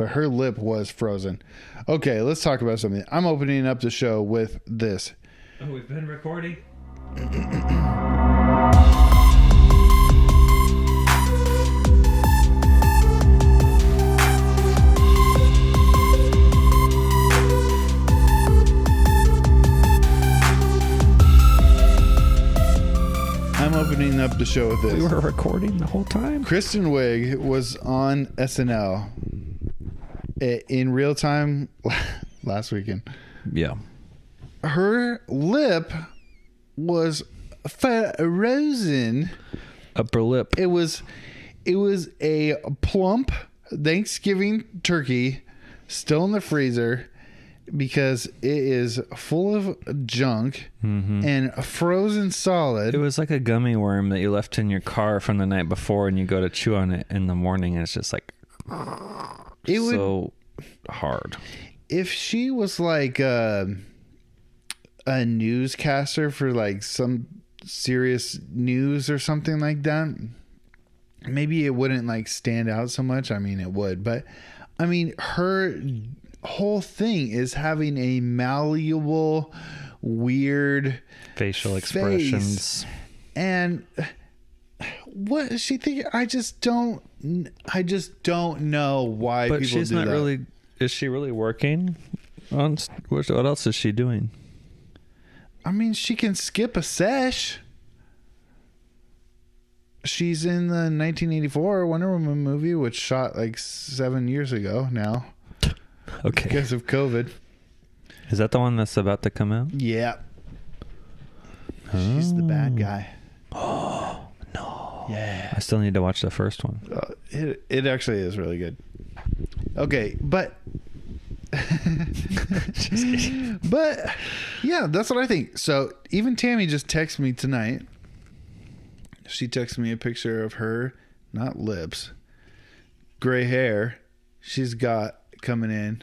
but her lip was frozen. Okay, let's talk about something. I'm opening up the show with this. Oh, we've been recording. I'm opening up the show with this. We were recording the whole time. Kristen Wiig was on SNL in real time last weekend. Yeah. Her lip was frozen. Upper lip. It was a plump Thanksgiving turkey still in the freezer because it is full of junk and frozen solid. It was like a gummy worm that you left in your car from the night before, and you go to chew on it in the morning, and it's just like so hard. If she was like a newscaster for like some serious news or something like that, maybe it wouldn't like stand out so much. I mean, it would, but I mean, her whole thing is having a malleable, weird facial expressions. And what is she thinking? I just don't know why. But people she's do not that. really. Is she really working on? What else is she doing? I mean, she can skip a sesh. She's in the 1984 Wonder Woman movie, which shot like 7 years ago now. Okay. Because of COVID. Is that the one that's about to come out? Yeah. She's the bad guy. Oh, no. Yeah. I still need to watch the first one. It actually is really good. Okay, but... Just kidding. But, yeah, that's what I think. So, even Tammy just texted me tonight. She texted me a picture of her, not lips, gray hair she's got coming in.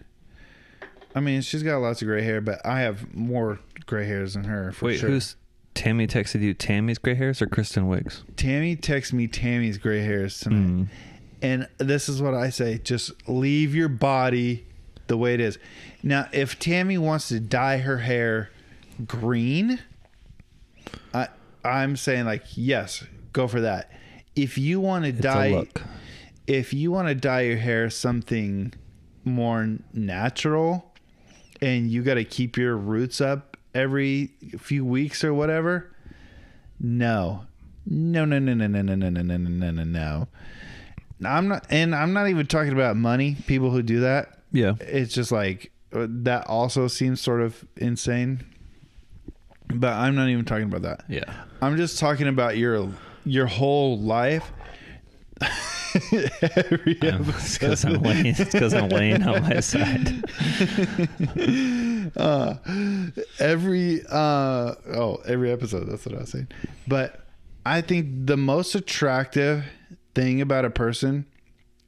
I mean, she's got lots of gray hair, but I have more gray hairs than her for sure. Who's Tammy texted you Tammy's gray hairs or Kristen Wiig's? Tammy texted me Tammy's gray hairs tonight. And this is what I say. Just leave your body the way it is. Now, if Tammy wants to dye her hair green, I'm saying like, yes, go for that. If you want to dye your hair something more natural and you got to keep your roots up every few weeks or whatever, no. I'm not even talking about money, people who do that. Yeah. It's just like that also seems sort of insane. But I'm not even talking about that. Yeah. I'm just talking about your whole life. It's because I'm laying on my side. Every episode, that's what I was saying. But I think the most attractive thing about a person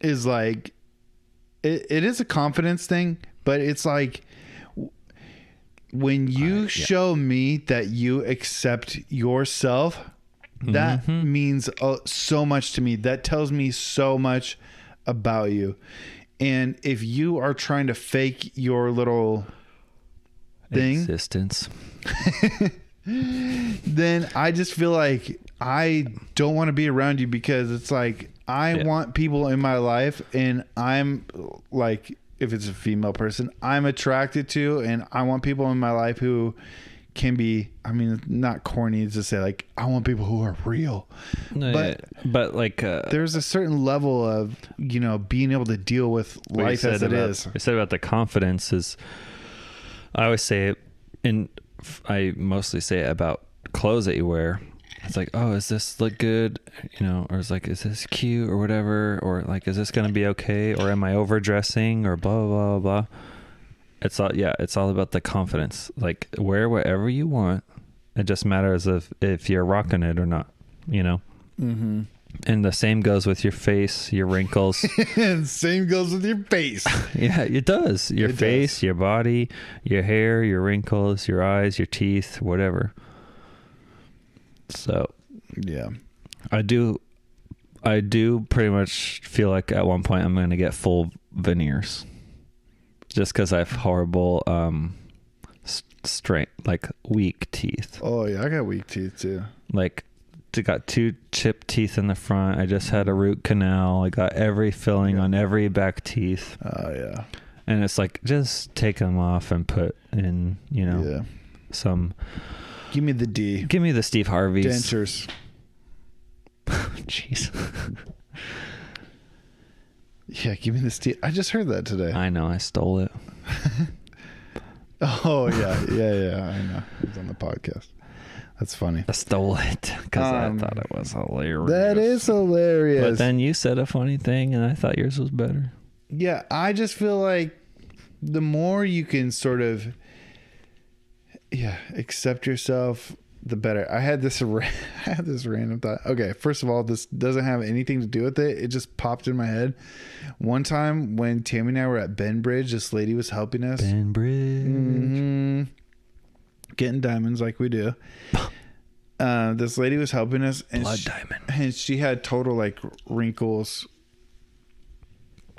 is like it is a confidence thing, but it's like when you show me that you accept yourself, that means so much to me. That tells me so much about you. And if you are trying to fake your little thing, existence, then I just feel like I don't want to be around you, because it's like I want people in my life, and I'm like, if it's a female person I'm attracted to, and I want people in my life who can be, I mean, not corny to say, like, I want people who are real. No, but like there's a certain level of, being able to deal with life as it is. I said about the confidence is, I always say it, and I mostly say it about clothes that you wear. It's like, oh, does this look good? Or it's like, is this cute or whatever? Or like, is this going to be okay? Or am I overdressing or blah, blah, blah, blah. It's all about the confidence. Like, wear whatever you want. It just matters if you're rocking it or not, Mm-hmm. And the same goes with your face, your wrinkles. And same goes with your face. Yeah, it does. Your face, your body, your hair, your wrinkles, your eyes, your teeth, whatever. So, yeah. I do I do pretty much feel like at one point I'm going to get full veneers, just because I have horrible strength, like weak teeth. Oh yeah, I got weak teeth too. Like, I got 2 chipped teeth in the front. I just had a root canal. I got every filling on every back teeth. Oh yeah. And it's like, just take them off and put in, some. Give me the D. Give me the Steve Harvey's dentures. Jeez. Yeah, give me the Steve. I just heard that today. I know, I stole it. Oh yeah. I know. It was on the podcast. That's funny. I stole it because I thought it was hilarious. That is hilarious. But then you said a funny thing, and I thought yours was better. Yeah, I just feel like the more you can sort of, accept yourself, the better. I had this random thought. Okay, first of all, this doesn't have anything to do with it. It just popped in my head. One time when Tammy and I were at Benbridge, this lady was helping us. Benbridge. Getting diamonds like we do. This lady was helping us. And Blood diamond. And she had total like wrinkles.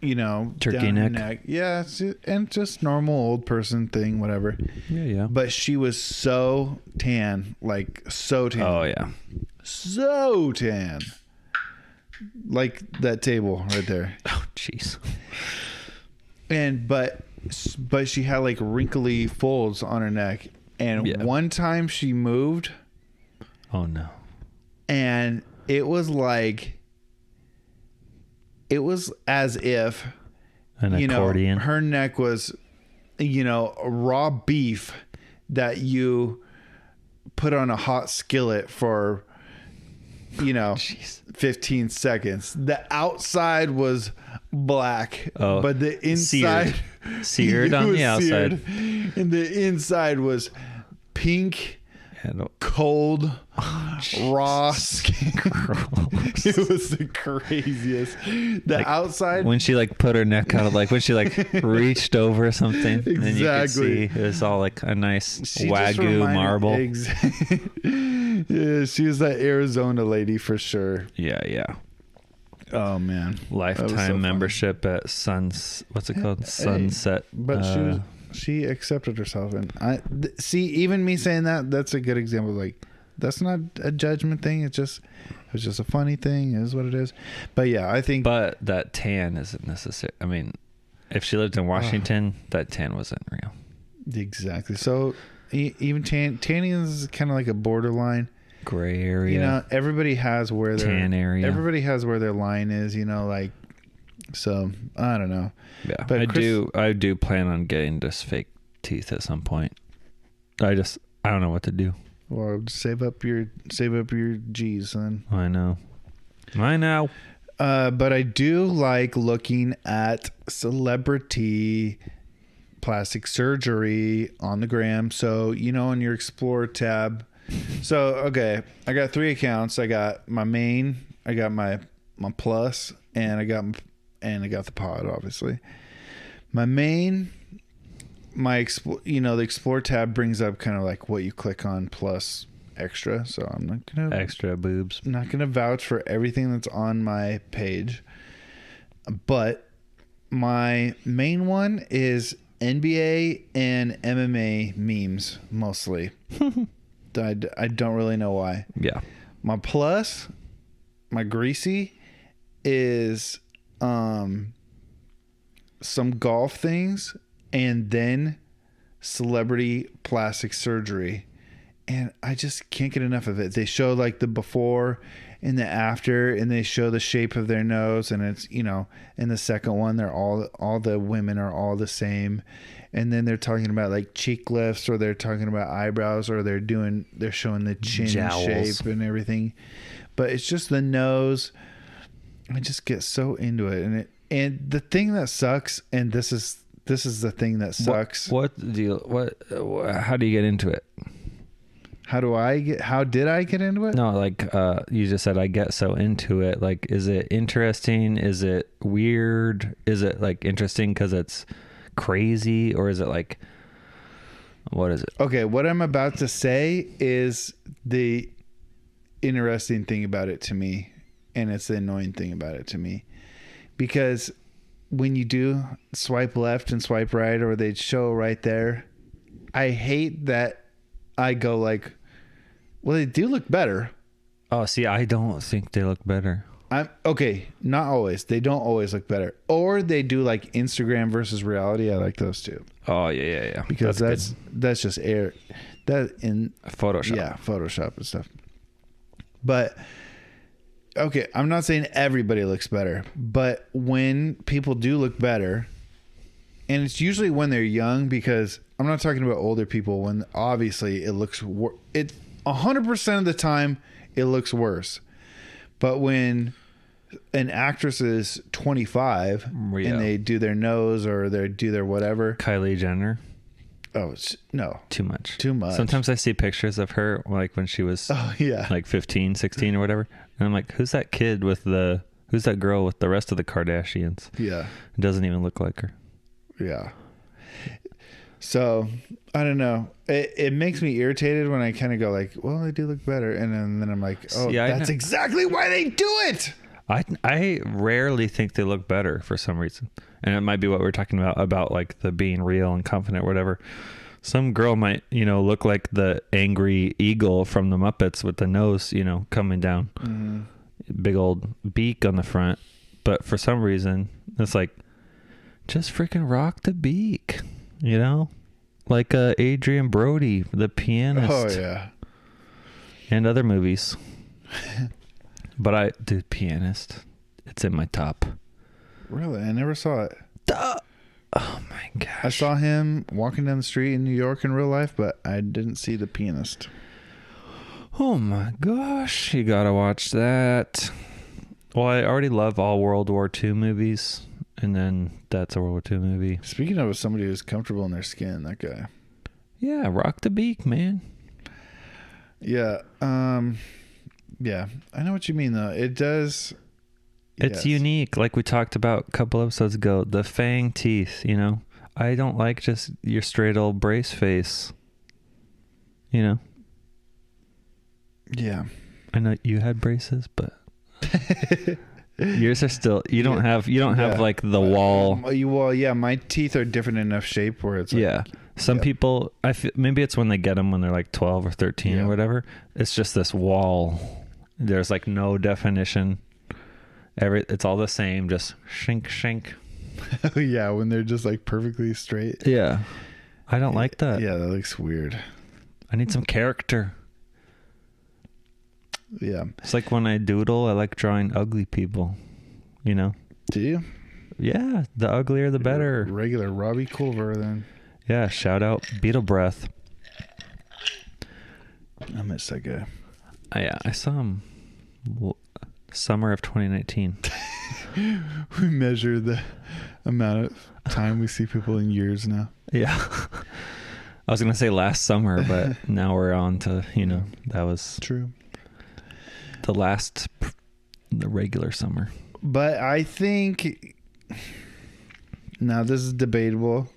Turkey down her neck. Yeah, and just normal old person thing, whatever. Yeah. But she was so tan, like so tan. Oh yeah, so tan, like that table right there. Oh jeez. And but she had like wrinkly folds on her neck, and one time she moved. Oh no. And it was like. It was as if, an accordion. Her neck was, raw beef that you put on a hot skillet for, 15 seconds. The outside was black, but the inside seared on the outside, and the inside was pink. Cold, raw skin. It was the craziest. The outside, when she like put her neck out, like when she like reached over something, exactly. And you could see it was all like a nice Wagyu marble. Yeah, she was that Arizona lady for sure. Yeah. Oh man, lifetime membership at what's it called? Sunset. But she accepted herself, and I see. Even me saying that's a good example. Like, that's not a judgment thing. It was just a funny thing. It is what it is. But yeah, I think. But that tan isn't necessary. I mean, if she lived in Washington, that tan wasn't real. Exactly. So even tanning is kind of like a borderline gray area. Everybody has where their tan area. Everybody has where their line is. Like. So I don't know. Yeah, but I do plan on getting just fake teeth at some point. I don't know what to do. Well, save up your G's then. I know. But I do like looking at celebrity plastic surgery on the gram. So on your Explore tab. So okay, I got 3 accounts. I got my main. I got my plus, and I got the pod, obviously. My main, the Explore tab brings up kind of like what you click on plus extra. So I'm not gonna extra boobs. I'm not gonna vouch for everything that's on my page, but my main one is NBA and MMA memes mostly. I don't really know why. Yeah. My plus, my greasy, is some golf things, and then celebrity plastic surgery, and I just can't get enough of it. They show like the before and the after, and they show the shape of their nose, and it's in the second one they're all the women are all the same, and then they're talking about like cheek lifts, or they're talking about eyebrows, or they're showing the chin jowls, shape and everything, but it's just the nose. I just get so into it, and the thing that sucks, and this is the thing that sucks. How do you get into it? How did I get into it? No, like you just said, I get so into it. Like, is it interesting? Is it weird? Is it like interesting because it's crazy, or is it like, what is it? Okay, what I'm about to say is the interesting thing about it to me. and it's the annoying thing about it to me, because when you do swipe left and swipe right, or they show right there, I hate that I go like, well, they do look better. Oh, see, I don't think they look better. I'm okay. Not always. They don't always look better. Or they do like Instagram versus reality. I like those too. Oh, yeah. Because that's just air. That in Photoshop. Yeah, Photoshop and stuff. But okay, I'm not saying everybody looks better, but when people do look better, and it's usually when they're young, because I'm not talking about older people, when obviously it looks it 100% of the time it looks worse. But when an actress is 25 and they do their nose or they do their whatever, Kylie Jenner. Oh no, too much. Sometimes I see pictures of her like when she was like 15, 16 or whatever, and I'm like, who's that kid with who's that girl with the rest of the Kardashians? Yeah, it doesn't even look like her. Yeah. So I don't know, it makes me irritated when I kind of go like, well, they do look better, and then I'm like, oh, that's exactly why they do it. I rarely think they look better for some reason. And it might be what we're talking about like the being real and confident or whatever. Some girl might, look like the angry eagle from the Muppets with the nose, coming down. Mm-hmm. Big old beak on the front. But for some reason, it's like, just freaking rock the beak, Like Adrian Brody, the pianist. Oh, yeah. And other movies. But the pianist, it's in my top. Really? I never saw it. Oh my gosh. I saw him walking down the street in New York in real life, but I didn't see the pianist. Oh my gosh. You gotta watch that. Well, I already love all World War II movies, and then that's a World War II movie. Speaking of somebody who's comfortable in their skin, that guy. Yeah, rock the beak, man. Yeah. Yeah, I know what you mean, though. It does. It's unique. Like we talked about a couple episodes ago, the fang teeth, I don't like just your straight old brace face, Yeah. I know you had braces, but yours are still, you don't have like the wall. Well, yeah, my teeth are different enough shape where it's like, some people, I feel, maybe it's when they get them when they're like 12 or 13 or whatever. It's just this wall. There's like no definition. It's all the same, just shink. Yeah, when they're just like perfectly straight. Yeah. I don't like that. Yeah, that looks weird. I need some character. Yeah. It's like when I doodle, I like drawing ugly people, Do you? Yeah, the uglier the better. Regular Robbie Culver then. Yeah, shout out Beetle Breath. I miss that guy. I saw him summer of 2019. We measure the amount of time we see people in years now. Yeah. I was going to say last summer, but now we're on to, that was true. The regular summer. But I think now this is debatable,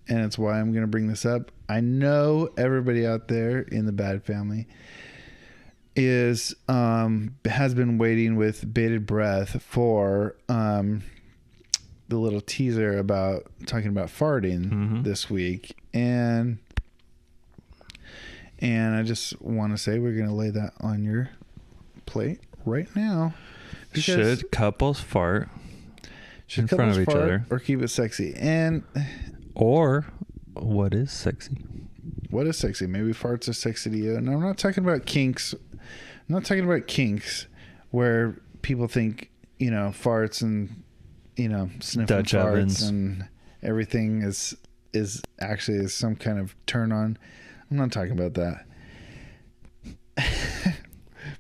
and it's why I'm going to bring this up. I know everybody out there in the Bad family has been waiting with bated breath for the little teaser about talking about farting this week, and I just want to say we're going to lay that on your plate right now. Should couples fart in front of each other, or keep it sexy? Or what is sexy? What is sexy? Maybe farts are sexy to you. And I'm not talking about kinks. I'm not talking about kinks where people think, farts and, sniffing Dutch farts ovens and everything is actually some kind of turn on. I'm not talking about that.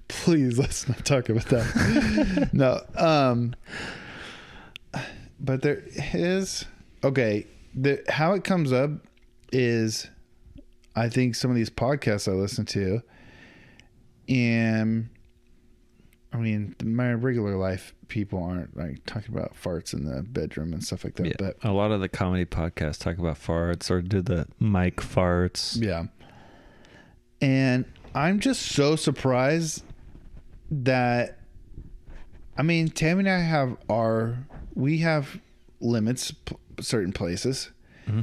Please, let's not talk about that. No. But there is, how it comes up is, I think some of these podcasts I listen to, and I mean, my regular life people aren't like talking about farts in the bedroom and stuff like that. Yeah, but a lot of the comedy podcasts talk about farts or do the mic farts. Yeah. And I'm just so surprised that I mean, Tammy and I we have limits, certain places,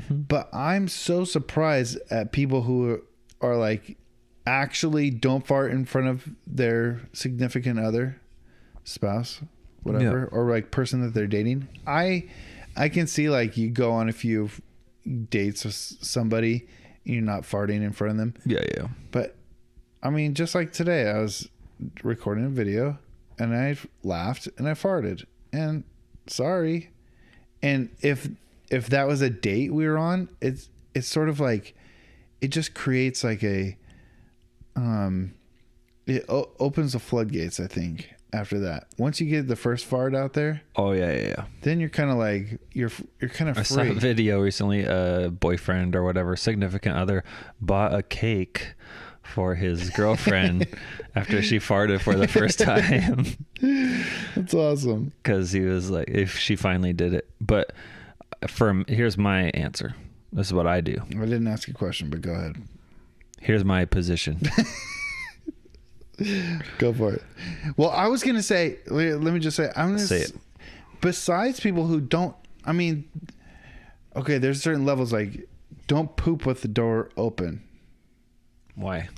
but I'm so surprised at people who are like, actually don't fart in front of their significant other, spouse, whatever, or like person that they're dating. I can see like you go on a few dates with somebody, you're not farting in front of them. Yeah. But I mean, just like today, I was recording a video and I laughed and I farted, and sorry. And if that was a date we were on, it's sort of like, it just creates like a, it opens the floodgates, I think, after that. Once you get the first fart out there. Oh yeah. Then you're kind of like, you're kind of free. I saw a video recently, a boyfriend or whatever, significant other, bought a cake for his girlfriend after she farted for the first time. That's awesome. Because he was like, if she finally did it. But here's my answer. This is what I do. I didn't ask a question, but go ahead. Here's my position. Go for it. Well, I was going to say, let me just say, I'm going to say it. Besides people who don't, I mean, okay, there's certain levels, like, don't poop with the door open. Why?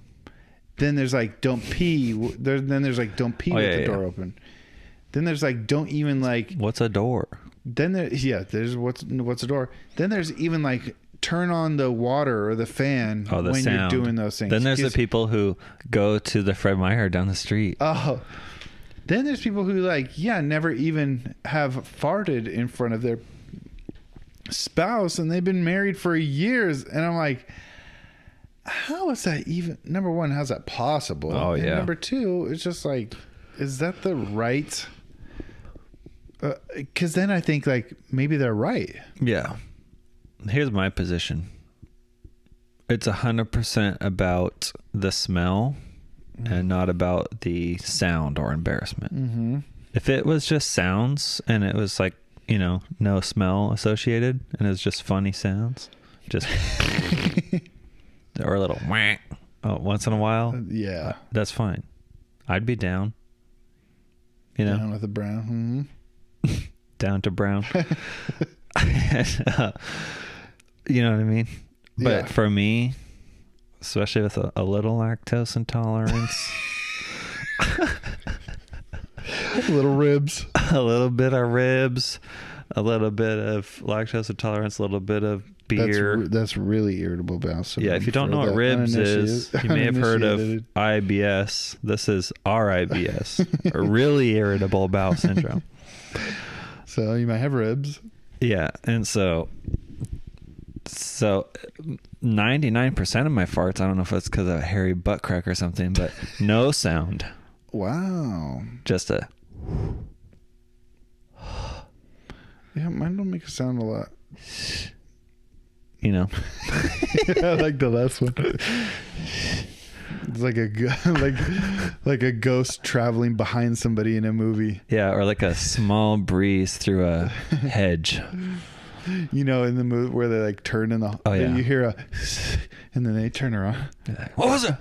Then there's like, don't pee. Then there's like, don't pee with the door open. Then there's like, don't even like. What's a door? Then there's what's a door. Then there's even like, turn on the water or the fan when sound. You're doing those things. Then there's the people who go to the Fred Meyer down the street. Oh. Then there's people who like, never even have farted in front of their spouse, and they've been married for years. And I'm like, how is that even? Number one, how's that possible? Oh, yeah. And number two, it's just like, is that the right? Because then I think like maybe they're right. Yeah. Here's my position. It's 100% about the smell and not about the sound or embarrassment. Mm-hmm. If it was just sounds and it was like, no smell associated and it's just funny sounds, just or a little whack once in a while, that's fine. I'd be down. Down with the brown. Mm-hmm. Down to brown. You know what I mean? But for me, especially with a little lactose intolerance, little ribs, a little bit of ribs, a little bit of lactose intolerance, a little bit of beer. That's really irritable bowel syndrome. Yeah, if you don't know what ribs is, you may have heard of IBS. This is RIBS, or really irritable bowel syndrome. So you might have ribs. Yeah, and so 99% of my farts, I don't know if it's because of a hairy butt crack or something, but no sound. Wow. Just a... Yeah, mine don't make a sound a lot. I like the last one. It's like a ghost traveling behind somebody in a movie. Yeah, or like a small breeze through a hedge. In the movie where they like turn in the... Oh, yeah. You hear a... And then they turn around. Like, what was it?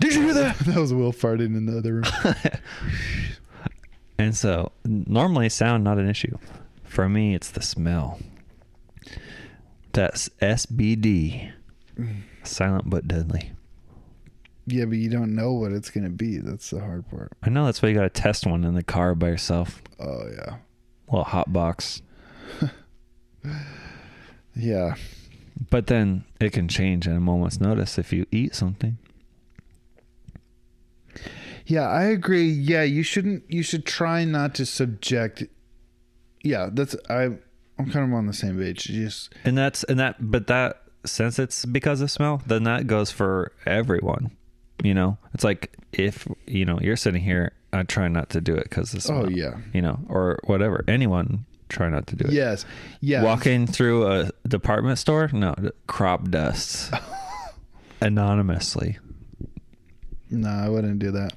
Did you hear that? That was Will farting in the other room. And so, normally sound not an issue. For me, it's the smell. That's SBD. Silent but deadly. Yeah, but you don't know what it's going to be. That's the hard part. I know, that's why you got to test one in the car by yourself. Oh, yeah. Little hot box. Yeah. But then it can change at a moment's notice if you eat something. Yeah, I agree. Yeah, you should try not to subject. Yeah, I'm kind of on the same page. But since it's because of smell, then that goes for everyone. It's like if, you're sitting here, I try not to do it because of smell. Oh, yeah. Or whatever. Anyone try not to do it. Yes. Yeah. Walking through a department store? No, crop dusts. Anonymously. No, I wouldn't do that.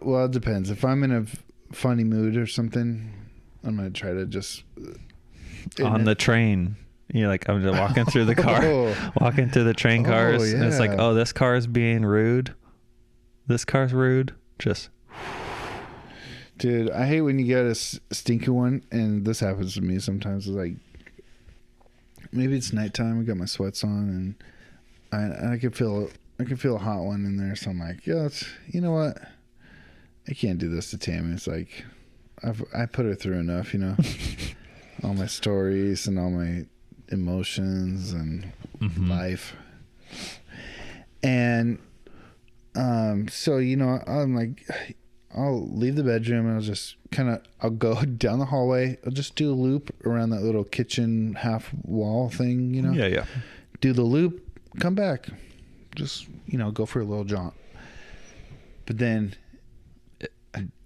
Well, it depends. If I'm in a funny mood or something, I'm going to try to just... On the train. You're like, I'm just walking through the car, walking through the train cars. Yeah. And it's like, this car is being rude. this car's rude. Just, dude, I hate when you get a stinky one, and this happens to me sometimes. It's like, maybe it's nighttime. I got my sweats on, and I can feel a hot one in there. So I'm like, yeah, you know what? I can't do this to Tammy. It's like, I put her through enough, you know, all my stories and all my emotions and life. And so, you know, I'm like, I'll leave the bedroom and I'll go down the hallway. I'll just do a loop around that little kitchen half wall thing, you know? Yeah. Do the loop, come back. Just, you know, go for a little jaunt. But then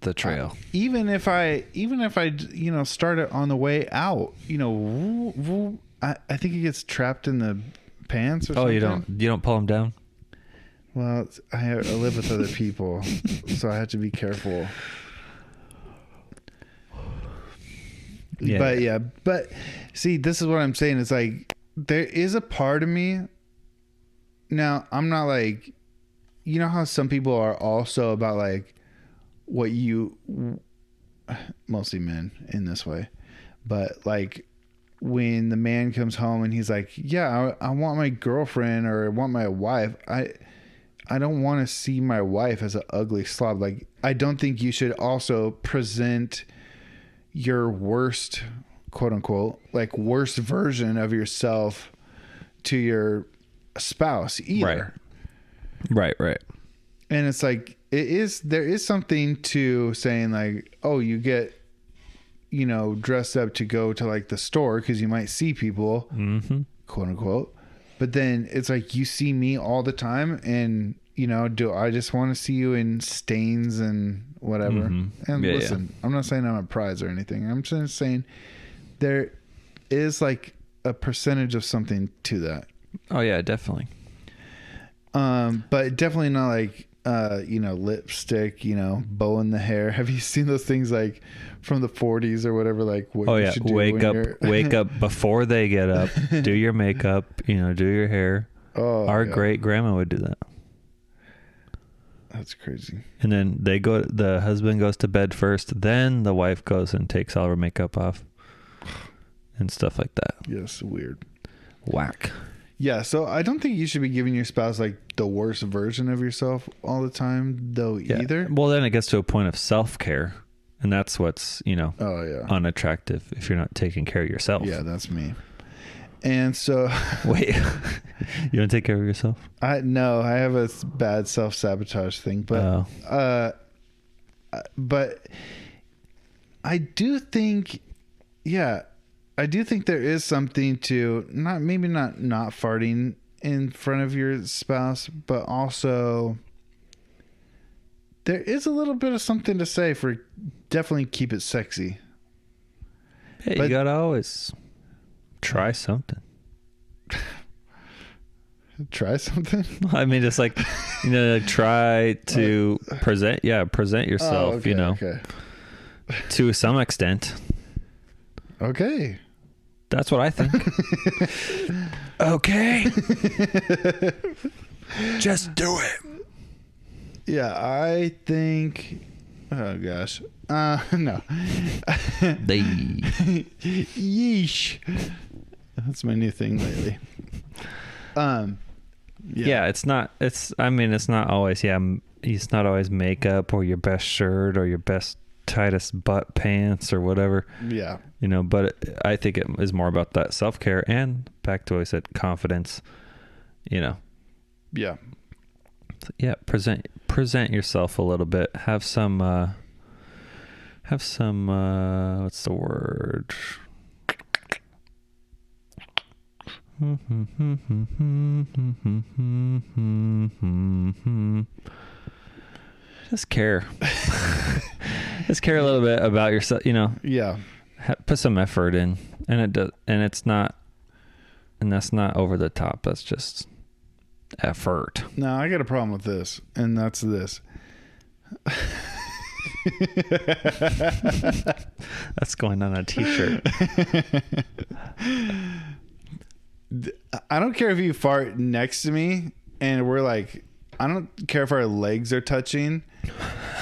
the trail. Even if I, you know, start it on the way out, you know, I think it gets trapped in the pants or something. You don't pull them down? Well, I live with other people, so I have to be careful. Yeah. But see, this is what I'm saying. It's like, there is a part of me. Now, I'm not like, you know how some people are also about like what you, mostly men in this way, but like when the man comes home and he's like, yeah, I want my girlfriend or I want my wife. I don't want to see my wife as an ugly slob. Like, I don't think you should also present your worst, quote unquote, like worst version of yourself to your spouse either. Right. And it's like, there is something to saying like, oh, you get, you know, dressed up to go to like the store because you might see people, quote unquote. But then it's like, you see me all the time, and, you know, do I just want to see you in stains and whatever? And listen, I'm not saying I'm a prize or anything. I'm just saying there is like a percentage of something to that. Oh yeah, definitely. But definitely not like, you know, lipstick, you know, bow in the hair. Have you seen those things like from the 40s or whatever? Like, what you should do wake up before they get up, do your makeup, you know, do your hair. Oh, our great grandma would do that. That's crazy. And then the husband goes to bed first, then the wife goes and takes all her makeup off and stuff like that. Yes, weird. Whack. Yeah, so I don't think you should be giving your spouse like the worst version of yourself all the time, though, either. Well, then it gets to a point of self-care, and that's what's, you know, unattractive if you're not taking care of yourself. Yeah, that's me. And so... Wait, you don't take care of yourself? No, I have a bad self-sabotage thing, but but I do think, I do think there is something to not farting in front of your spouse, but also there is a little bit of something to say for definitely keep it sexy. Hey, you gotta always try something. Try something? I mean, it's like, you know, like try to present yourself, you know, to some extent. Okay. That's what I think. Okay. Just do it. Yeah, I think... Oh, gosh. No. Yeesh. That's my new thing lately. Yeah, it's not always, it's not always makeup or your best shirt or your best tightest butt pants or whatever. Yeah. You know, but I think it is more about that self-care and back to what I said, confidence, you know. Yeah. Yeah, present yourself a little bit. Have some what's the word? Just care. Just care a little bit about yourself, you know. Yeah. Put some effort in, and that's not over the top. That's just effort. No, I got a problem with this, and that's this. That's going on a t-shirt. I don't care if you fart next to me and we're like I don't care if our legs are touching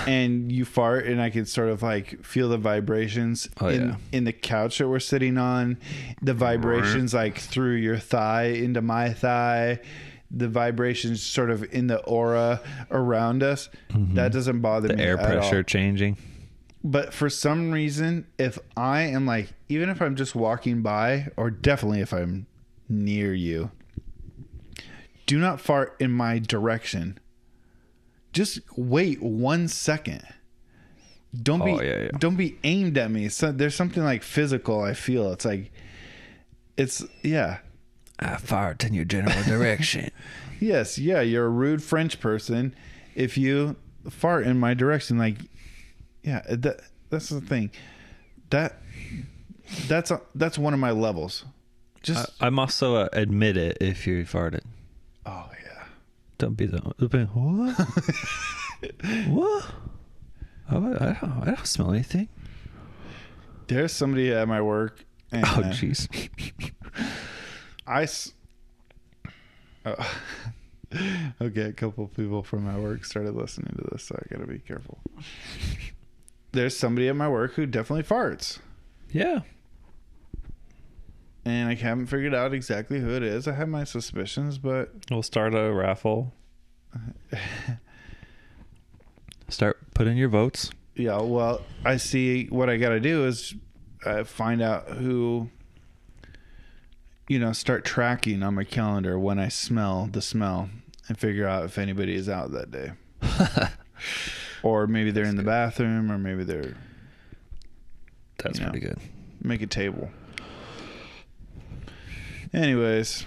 and you fart and I can sort of like feel the vibrations in the couch that we're sitting on, the vibrations like through your thigh into my thigh, the vibrations sort of in the aura around us. That doesn't bother me at all. The air pressure changing. But for some reason, if I am like, even if I'm just walking by, or definitely if I'm near you, do not fart in my direction. Just wait 1 second. Don't be aimed at me. So there's something like physical. I feel it's like, I fart in your general direction. Yes. Yeah. You're a rude French person. If you fart in my direction, like, yeah, that's the thing. That's one of my levels. Just I'm also admit it if you farted. Oh yeah. Don't be the what? What? I don't smell anything. There's somebody at my work. And, oh jeez. Okay, a couple of people from my work started listening to this, so I gotta be careful. There's somebody at my work who definitely farts. Yeah. And I haven't figured out exactly who it is. I have my suspicions, but... We'll start a raffle. Start putting your votes. Yeah, well, I see what I got to do is find out who... start tracking on my calendar when I smell the smell and figure out if anybody is out that day. Or maybe they're in the bathroom, or maybe they're... That's pretty good. Make a table. Anyways,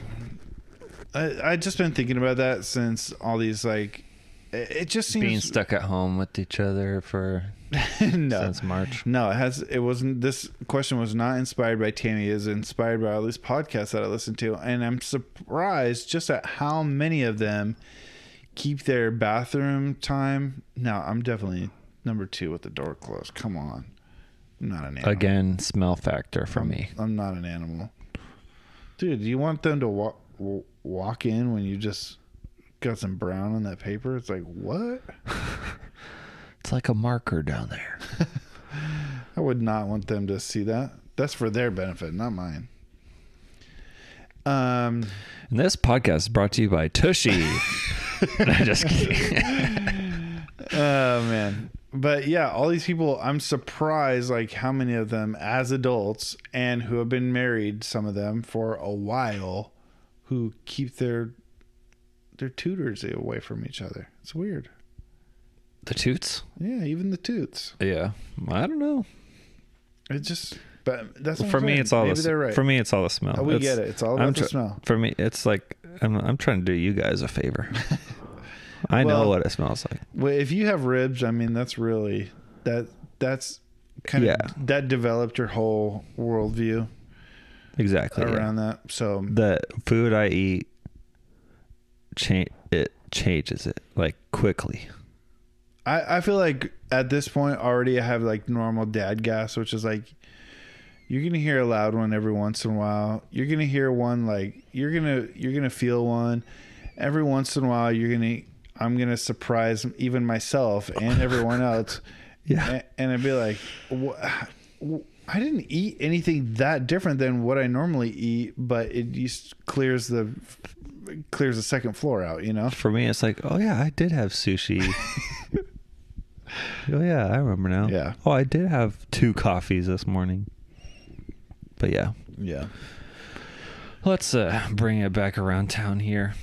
I just been thinking about that since all these, like, it just seems... Being stuck at home with each other for... since March. No, it wasn't. This question was not inspired by Tammy. It was inspired by all these podcasts that I listen to. And I'm surprised just at how many of them keep their bathroom time. Now, I'm definitely number 2 with the door closed. Come on. I'm not an animal. Again, smell factor for me. I'm not an animal. Dude, do you want them to walk in when you just got some brown on that paper? It's like, what? It's like a marker down there. I would not want them to see that. That's for their benefit, not mine. And this podcast is brought to you by Tushy. I'm just kidding. Oh, man. But yeah, all these people, I'm surprised like how many of them as adults and who have been married, some of them for a while, who keep their tutors away from each other. It's weird. The toots? Yeah, even the toots. Yeah. I don't know. It just, but that's for me. It's all right. For me, it's all the smell. We get it. It's all about the smell. For me, it's like I'm trying to do you guys a favor. I know what it smells like. Well, if you have ribs, I mean, that's really that's kind of that developed your whole worldview. Exactly around that. So the food I eat, it changes it like quickly. I feel like at this point already I have like normal DadGas, which is like you're gonna hear a loud one every once in a while. You're gonna hear one like you're gonna feel one every once in a while. I'm gonna surprise even myself and everyone else. Yeah, and I'd be like, I didn't eat anything that different than what I normally eat, but it just clears the second floor out. For me, it's like, oh yeah, I did have sushi. Oh yeah, I remember now. Yeah. Oh, I did have 2 coffees this morning. But yeah. Yeah. Let's bring it back around town here.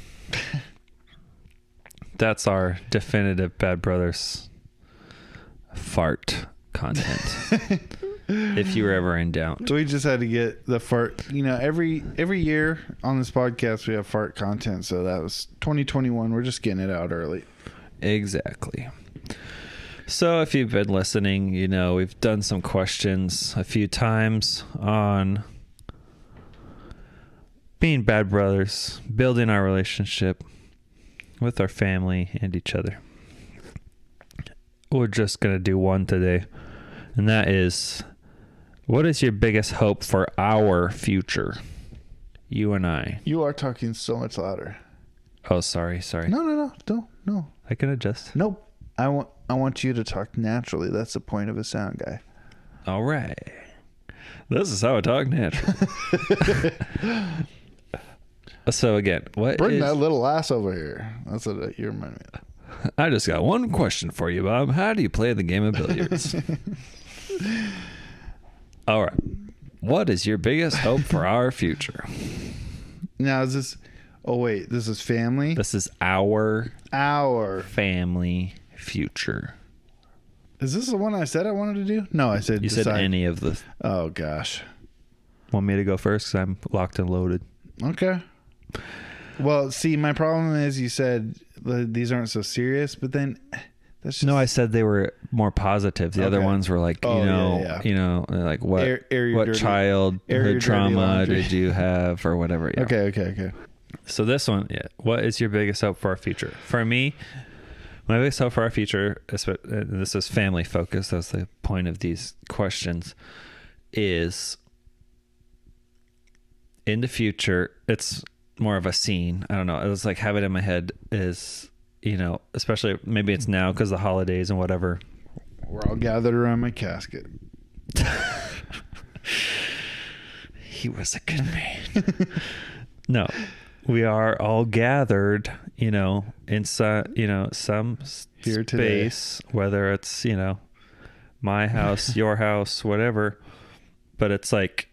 That's our definitive Bad Brothers fart content. If you were ever in doubt. So we just had to get the fart. Every year on this podcast we have fart content. So that was 2021. We're just getting it out early. Exactly. So if you've been listening, we've done some questions a few times on being bad brothers, building our relationship with our family and each other. We're just going to do one today, and that is, what is your biggest hope for our future? You and I. You are talking so much louder. Oh, sorry. No. Don't. No. I can adjust. Nope. I want you to talk naturally. That's the point of a sound guy. All right. This is how I talk naturally. So again, Bring that little ass over here. That's what you remind me of. I just got one question for you, Bob. How do you play the game of billiards? All right. What is your biggest hope for our future? Now, is this... Oh, wait. This is family? This is our family future. Is this the one I said I wanted to do? No, I said... You said any of the... Oh, gosh. Want me to go first? Because I'm locked and loaded. Okay. Well, see, my problem is you said these aren't so serious, but then that's just... No, I said they were more positive. The other ones were like, you know, like what childhood trauma did you have or whatever. Yeah. Okay. So this one, what is your biggest hope for our future? For me, my biggest hope for our future, this is family focused, that's the point of these questions, is in the future, it's more of a scene. I don't know. It was like have it in my head is, you know, especially maybe it's now because the holidays and whatever. We're all gathered around my casket. He was a good man. No, we are all gathered, you know, inside, you know, some here space, today. Whether it's, you know, my house, your house, whatever. But it's like,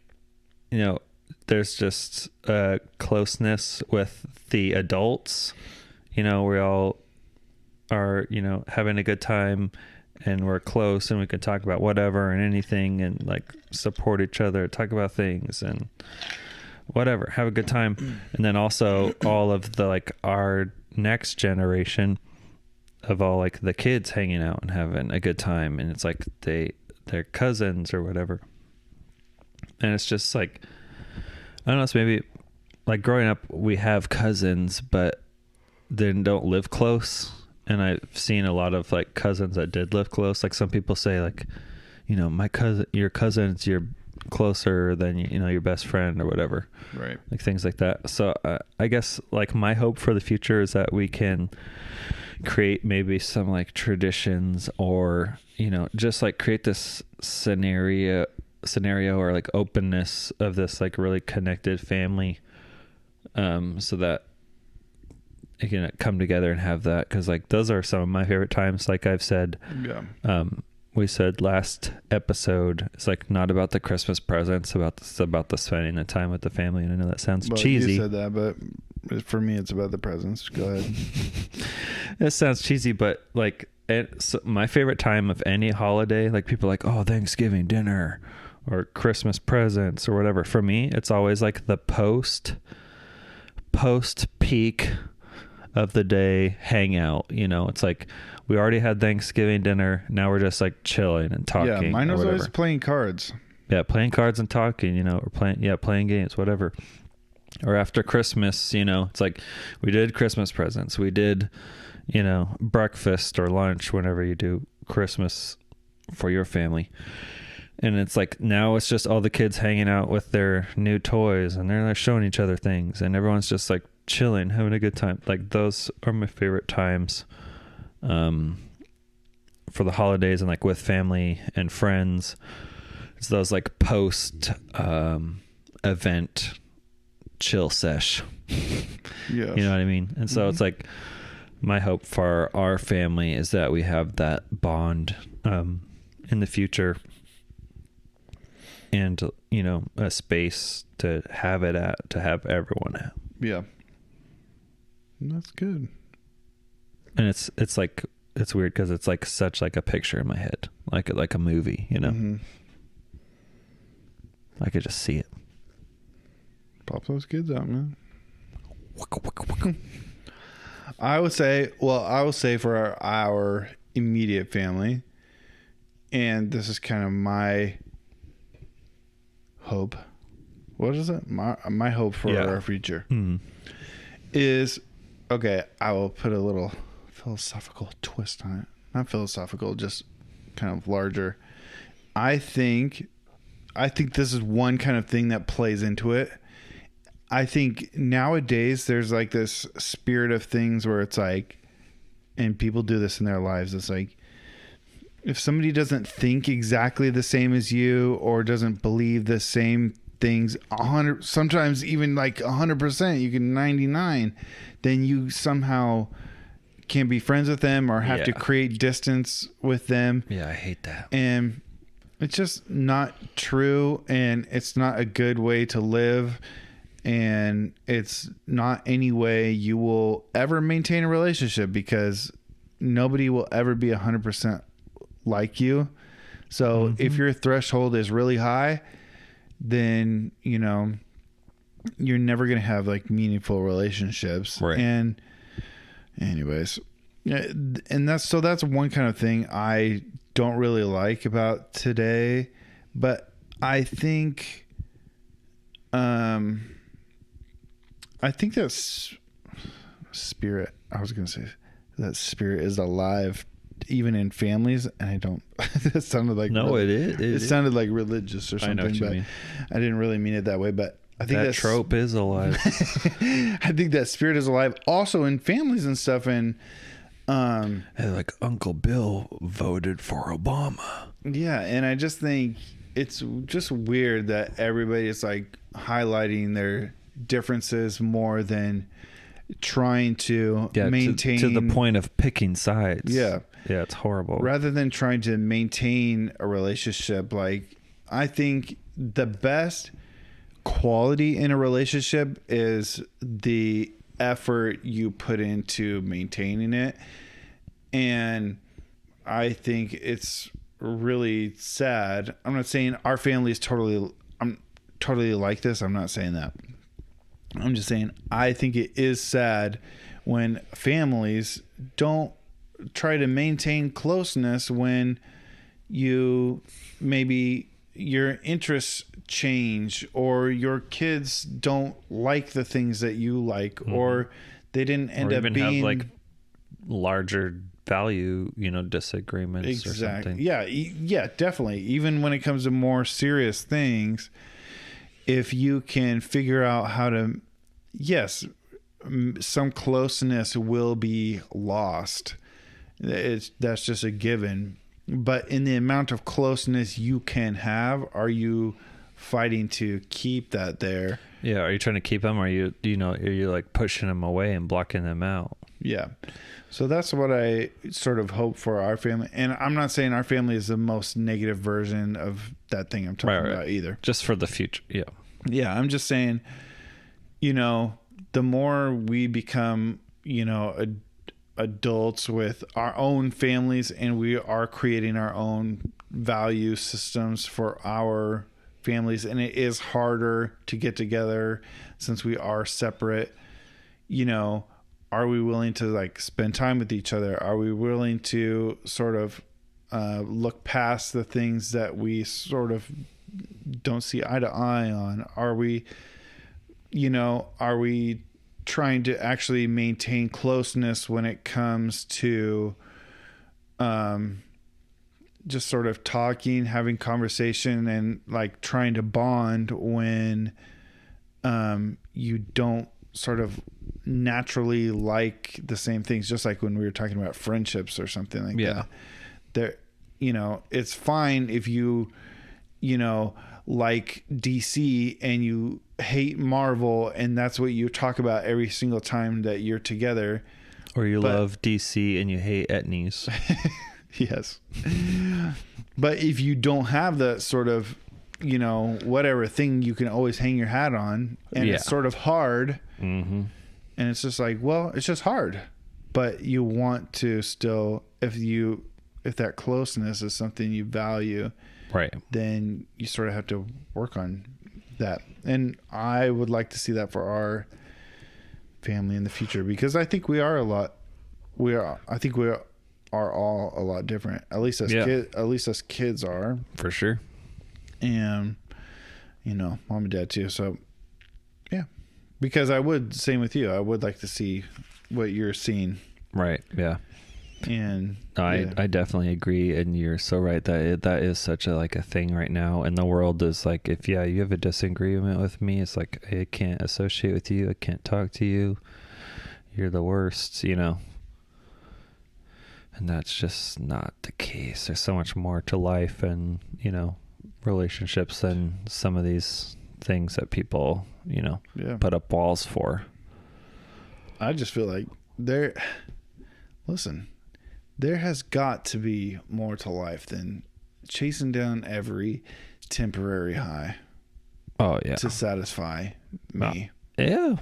you know, there's just a closeness with the adults. You know, we all are, you know, having a good time and we're close and we can talk about whatever and anything and like support each other, talk about things and whatever, have a good time. And then also all of the like our next generation of all like the kids hanging out and having a good time. And it's like they're cousins or whatever. And it's just like, I don't know, it's maybe like growing up, we have cousins, but they don't live close. And I've seen a lot of like cousins that did live close. Like some people say like, you know, your cousins, you're closer than, you know, your best friend or whatever. Right. Like things like that. So I guess like my hope for the future is that we can create maybe some like traditions or, you know, just like create this scenario or like openness of this like really connected family, so that it can come together and have that, because like those are some of my favorite times. Like I've said, we said last episode, it's like not about the Christmas presents, it's about the spending the time with the family. And I know that sounds cheesy. You said that, but for me it's about the presents. Go ahead. It sounds cheesy, but like so my favorite time of any holiday, like people are like, oh, Thanksgiving dinner or Christmas presents or whatever. For me, it's always like the post peak of the day hangout. You know, it's like we already had Thanksgiving dinner. Now we're just like chilling and talking. Yeah, mine was always playing cards. Yeah, playing cards and talking, you know, or playing games, whatever. Or after Christmas, you know, it's like we did Christmas presents. We did, you know, breakfast or lunch whenever you do Christmas for your family. And it's like now it's just all the kids hanging out with their new toys and they're showing each other things and everyone's just like chilling, having a good time. Like those are my favorite times for the holidays and like with family and friends. It's those like post event chill sesh. Yeah. You know what I mean? And so it's like my hope for our family is that we have that bond in the future. And, you know, a space to have it at, to have everyone at. Yeah. That's good. And it's like, it's weird because it's like such like a picture in my head, like a movie, you know? Mm-hmm. I could just see it. Pop those kids out, man. I would say for our immediate family, and this is kind of my hope. What is it? My hope for our future is, okay, I will put a little philosophical twist on it. Not philosophical, just kind of larger. I think this is one kind of thing that plays into it. I think nowadays there's like this spirit of things where it's like, and people do this in their lives. It's like, if somebody doesn't think exactly the same as you or doesn't believe the same things 100, sometimes even like 100%, you can 99, then you somehow can't be friends with them or have to create distance with them. Yeah, I hate that. And it's just not true, and it's not a good way to live, and it's not any way you will ever maintain a relationship, because nobody will ever be 100% like you. So if your threshold is really high, then, you know, you're never going to have like meaningful relationships. Right. And anyways, and that's one kind of thing I don't really like about today, but I think that's spirit. I was going to say that spirit is alive even in families, and I don't. It sounded like it sounded like religious or something, but I didn't really mean it that way. But I think that trope is alive. I think that spirit is alive also in families and stuff, and like Uncle Bill voted for Obama. Yeah, and I just think it's just weird that everybody is like highlighting their differences more than trying to maintain to the point of picking sides. Yeah, it's horrible. Rather than trying to maintain a relationship, like, I think the best quality in a relationship is the effort you put into maintaining it. And I think it's really sad. I'm not saying our family is totally like this. I'm not saying that. I'm just saying I think it is sad when families don't try to maintain closeness when maybe your interests change, or your kids don't like the things that you like, or they didn't end up being have like larger value, disagreements or something. Yeah, definitely. Even when it comes to more serious things, if you can figure out how to, yes, some closeness will be lost. That's just a given. But in the amount of closeness you can have, are you fighting to keep that there? Yeah. Are you trying to keep them? Or are you like pushing them away and blocking them out? Yeah. So that's what I sort of hope for our family. And I'm not saying our family is the most negative version of that thing I'm talking about either. Just for the future. Yeah. Yeah. I'm just saying, the more we become, adults with our own families, and we are creating our own value systems for our families, and it is harder to get together since we are separate, are we willing to like spend time with each other? Are we willing to sort of look past the things that we sort of don't see eye to eye on? Are we trying to actually maintain closeness when it comes to just sort of talking, having conversation, and like trying to bond when you don't sort of naturally like the same things, just like when we were talking about friendships or something like that. There, it's fine if you like DC and you hate Marvel, and that's what you talk about every single time that you're together. Or you love DC and you hate Etnies. Yes. But if you don't have that sort of, whatever thing you can always hang your hat on, and it's sort of hard, and it's just like, well, it's just hard. But you want to still, if that closeness is something you value, right, then you sort of have to work on that. And I would like to see that for our family in the future, because I think we are all a lot different. At least us kids are, for sure. And mom and dad too. So yeah, because same with you, I would like to see what you're seeing. Right. Yeah. And no, I definitely agree, and you're so right that is such a like a thing right now in the world. Is like, if you have a disagreement with me, it's like, I can't associate with you, I can't talk to you, you're the worst, you know. And that's just not the case. There's so much more to life and, you know, relationships than some of these things that people, you know, put up walls for. I just feel like there has got to be more to life than chasing down every temporary high. Oh, yeah. To satisfy me. Yeah.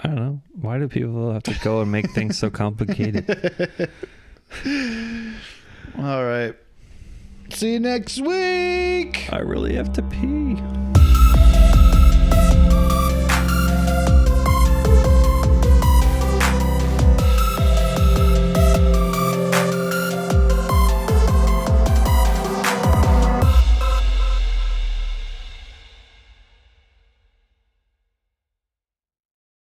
I don't know. Why do people have to go and make things so complicated? All right. See you next week. I really have to pee.